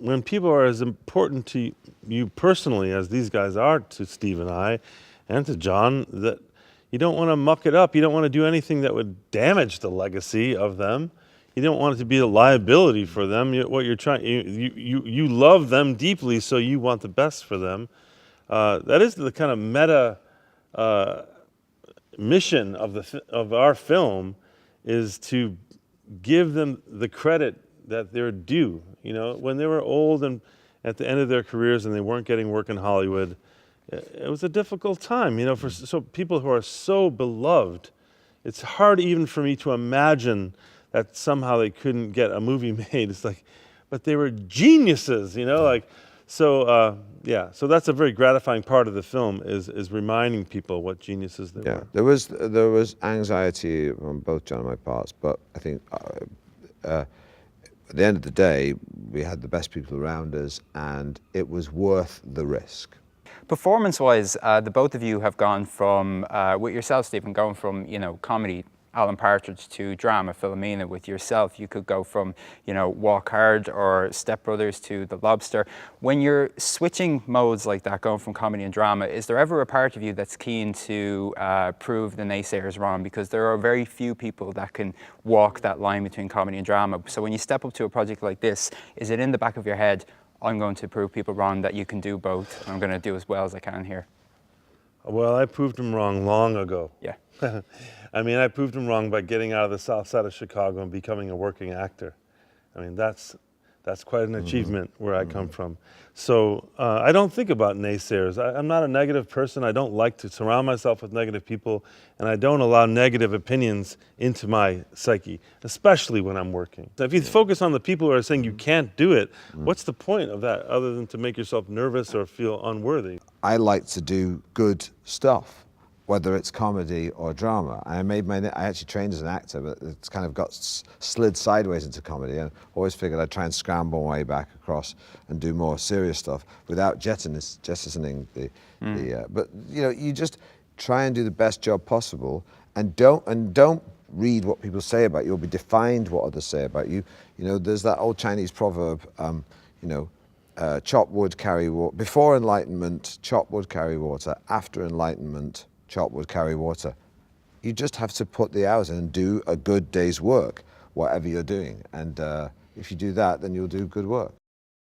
when people are as important to you personally as these guys are to Steve and I, and to John, that you don't want to muck it up. You don't want to do anything that would damage the legacy of them. You don't want it to be a liability for them. What you're trying, you love them deeply, so you want the best for them. That is the kind of meta mission of our film, is to give them the credit that they're due. You know, when they were old and at the end of their careers and they weren't getting work in Hollywood, it was a difficult time, you know, for so people who are so beloved. It's hard even for me to imagine that somehow they couldn't get a movie made. It's like, but they were geniuses, you know, like, so yeah. So that's a very gratifying part of the film, is reminding people what geniuses they were. There was anxiety on both John and my parts, but I think at the end of the day, we had the best people around us, and it was worth the risk. Performance-wise, the both of you have gone from, with yourself, Stephen, going from, you know, comedy, Alan Partridge, to drama, Philomena. With yourself, you could go from, you know, Walk Hard or Step Brothers to The Lobster. When you're switching modes like that, going from comedy and drama, is there ever a part of you that's keen to prove the naysayers wrong? Because there are very few people that can walk that line between comedy and drama. So when you step up to a project like this, is it in the back of your head, I'm going to prove people wrong, that you can do both, and I'm going to do as well as I can here? Well, I proved them wrong long ago. Yeah. I mean, I proved them wrong by getting out of the south side of Chicago and becoming a working actor. I mean, that's quite an achievement where I come from. So I don't think about naysayers. I'm not a negative person. I don't like to surround myself with negative people, and I don't allow negative opinions into my psyche, especially when I'm working. So if you focus on the people who are saying you can't do it, what's the point of that other than to make yourself nervous or feel unworthy? I like to do good stuff, whether it's comedy or drama. I actually trained as an actor, but it's kind of got slid sideways into comedy, and always figured I'd try and scramble my way back across and do more serious stuff without jettisoning the but you know, you just try and do the best job possible, and don't read what people say about you. You'll be defined what others say about you. You know, there's that old Chinese proverb, you know, chop wood, carry water. Before enlightenment, chop wood, carry water. After enlightenment, chop wood, carry water. You just have to put the hours in and do a good day's work, whatever you're doing. And if you do that, then you'll do good work.